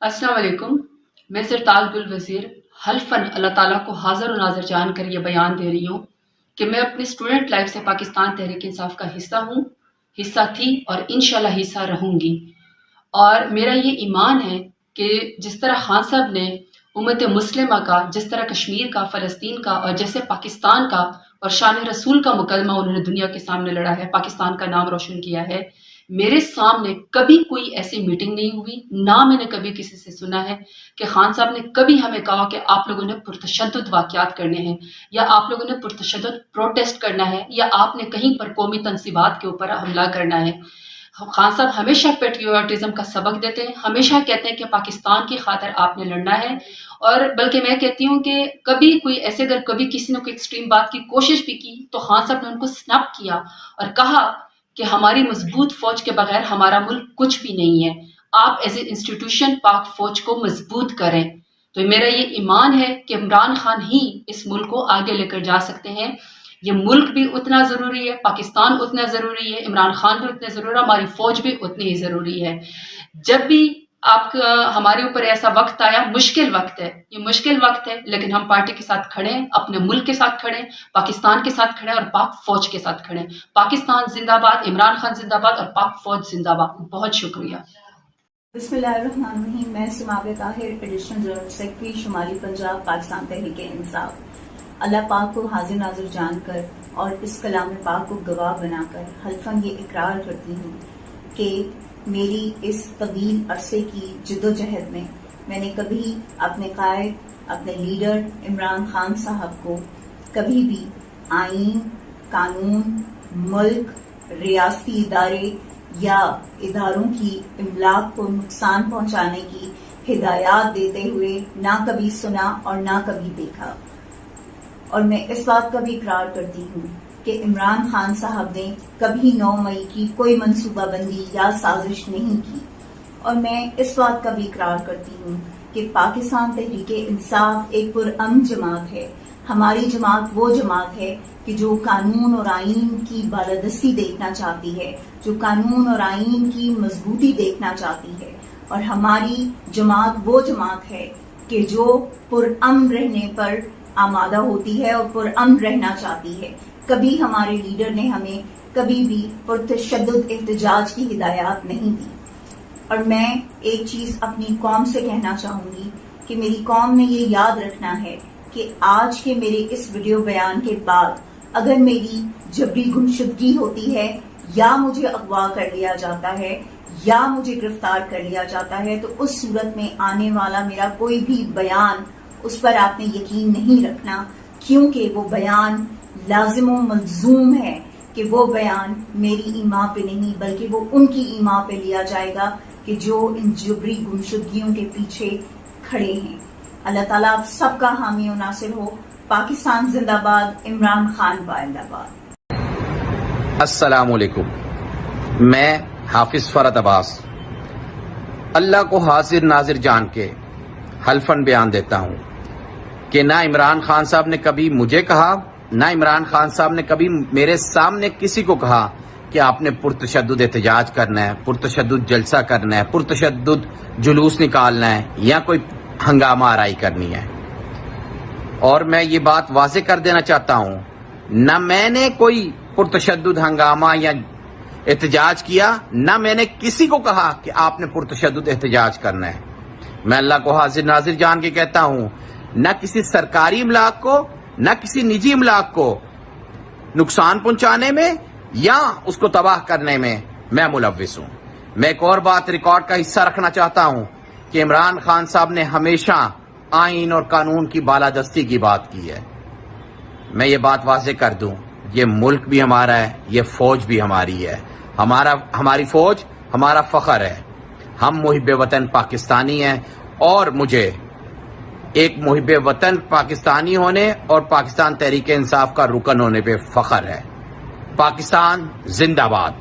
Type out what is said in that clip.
السلام علیکم. میں سرتاج گل وزیر حلفاً اللہ تعالیٰ کو حاضر و ناظر جان کر یہ بیان دے رہی ہوں کہ میں اپنی اسٹوڈنٹ لائف سے پاکستان تحریک انصاف کا حصہ تھی اور انشاءاللہ حصہ رہوں گی. اور میرا یہ ایمان ہے کہ جس طرح خان صاحب نے امت مسلمہ کا، جس طرح کشمیر کا، فلسطین کا اور جیسے پاکستان کا اور شان رسول کا مقدمہ انہوں نے دنیا کے سامنے لڑا ہے، پاکستان کا نام روشن کیا ہے، میرے سامنے کبھی کوئی ایسی میٹنگ نہیں ہوئی، نہ میں نے کبھی کسی سے سنا ہے کہ خان صاحب نے کبھی ہمیں کہا کہ آپ لوگوں نے پرتشدد واقعات کرنے ہیں یا آپ لوگوں نے پرتشدد پروٹیسٹ کرنا ہے یا آپ نے کہیں پر قومی تنصیبات کے اوپر حملہ کرنا ہے. خان صاحب ہمیشہ پیٹریوٹزم کا سبق دیتے ہیں، ہمیشہ کہتے ہیں کہ پاکستان کی خاطر آپ نے لڑنا ہے. اور بلکہ میں کہتی ہوں کہ کبھی کوئی ایسے اگر کبھی کسی نے کوئی ایکسٹریم بات کی کوشش بھی کی تو خان صاحب نے ان کو سنپ کیا اور کہا کہ ہماری مضبوط فوج کے بغیر ہمارا ملک کچھ بھی نہیں ہے، آپ ایز اے انسٹیٹیوشن پاک فوج کو مضبوط کریں. تو میرا یہ ایمان ہے کہ عمران خان ہی اس ملک کو آگے لے کر جا سکتے ہیں. یہ ملک بھی اتنا ضروری ہے، پاکستان اتنا ضروری ہے، عمران خان بھی اتنے ضروری ہے، ہماری فوج بھی اتنی ہی ضروری ہے. جب بھی آپ ہمارے اوپر ایسا وقت آیا، مشکل وقت ہے، یہ مشکل وقت ہے، لیکن ہم پارٹی کے ساتھ کھڑے ہیں، اپنے ملک کے ساتھ کھڑے ہیں، پاکستان کے ساتھ کھڑے ہیں اور پاک فوج کے ساتھ کھڑے ہیں. پاکستان زندہ باد، عمران خان زندہ باد اور پاک فوج زندہ باد. بہت شکریہ. بسم اللہ الرحمن الرحیم. میں سماغ طاہر، ایڈیشنل جنرل سیکرٹری شمالی پنجاب، پاکستان تحریک انصاف. اللہ پاک کو حاضر ناظر جان کر اور اس کلام پاک کو گواہ بنا کر حلفاً یہ اقرار کرتی ہوں کہ میری اس طویل عرصے کی جدوجہد میں میں نے کبھی اپنے قائد، اپنے لیڈر عمران خان صاحب کو کبھی بھی آئین، قانون، ملک، ریاستی ادارے یا اداروں کی املاک کو نقصان پہنچانے کی ہدایات دیتے ہوئے نہ کبھی سنا اور نہ کبھی دیکھا. اور میں اس بات کا بھی اقرار کرتی ہوں کہ عمران خان صاحب نے کبھی 9 مئی کی کوئی منصوبہ بندی یا سازش نہیں کی. اور میں اس بات کا بھی اقرار کرتی ہوں کہ پاکستان تحریک انصاف ایک پرامن جماعت ہے. ہماری جماعت وہ جماعت ہے کہ جو قانون اور آئین کی بالادستی دیکھنا چاہتی ہے، جو قانون اور آئین کی مضبوطی دیکھنا چاہتی ہے. اور ہماری جماعت وہ جماعت ہے کہ جو پرامن رہنے پر آمادہ ہوتی ہے اور پرامن رہنا چاہتی ہے. کبھی ہمارے لیڈر نے ہمیں کبھی بھی پرتشدد احتجاج کی ہدایات نہیں دی. اور میں ایک چیز اپنی قوم سے کہنا چاہوں گی کہ میری قوم نے یہ یاد رکھنا ہے کہ آج کے میرے اس ویڈیو بیان کے بعد اگر میری جبری گمشدگی ہوتی ہے یا مجھے اغوا کر لیا جاتا ہے یا مجھے گرفتار کر لیا جاتا ہے تو اس صورت میں آنے والا میرا کوئی بھی بیان اس پر آپ نے یقین نہیں رکھنا، کیونکہ وہ بیان لازم و ملزوم ہے کہ وہ بیان میری ایما پہ نہیں بلکہ وہ ان کی ایما پہ لیا جائے گا کہ جو ان جبری گمشدگیوں کے پیچھے کھڑے ہیں. اللہ تعالیٰ آپ سب کا حامی و ناصر ہو. پاکستان زندہ باد، عمران خان زندہ باد. السلام علیکم. میں حافظ فرد عباس اللہ کو حاضر ناظر جان کے حلفاً بیان دیتا ہوں کہ نہ عمران خان صاحب نے کبھی مجھے کہا، نہ عمران خان صاحب نے کبھی میرے سامنے کسی کو کہا کہ آپ نے پرتشدد احتجاج کرنا ہے، پرتشدد جلسہ کرنا ہے، پرتشدد جلوس نکالنا ہے یا کوئی ہنگامہ آرائی کرنی ہے. اور میں یہ بات واضح کر دینا چاہتا ہوں، نہ میں نے کوئی پرتشدد ہنگامہ یا احتجاج کیا، نہ میں نے کسی کو کہا کہ آپ نے پرتشدد احتجاج کرنا ہے. میں اللہ کو حاضر ناظر جان کے کہتا ہوں، نہ کسی سرکاری املاک کو نہ کسی نجی املاک کو نقصان پہنچانے میں یا اس کو تباہ کرنے میں میں ملوث ہوں. میں ایک اور بات ریکارڈ کا حصہ رکھنا چاہتا ہوں کہ عمران خان صاحب نے ہمیشہ آئین اور قانون کی بالادستی کی بات کی ہے. میں یہ بات واضح کر دوں، یہ ملک بھی ہمارا ہے، یہ فوج بھی ہماری ہے. ہماری فوج ہمارا فخر ہے. ہم محب وطن پاکستانی ہیں اور مجھے ایک محب وطن پاکستانی ہونے اور پاکستان تحریک انصاف کا رکن ہونے پہ فخر ہے. پاکستان زندہ باد.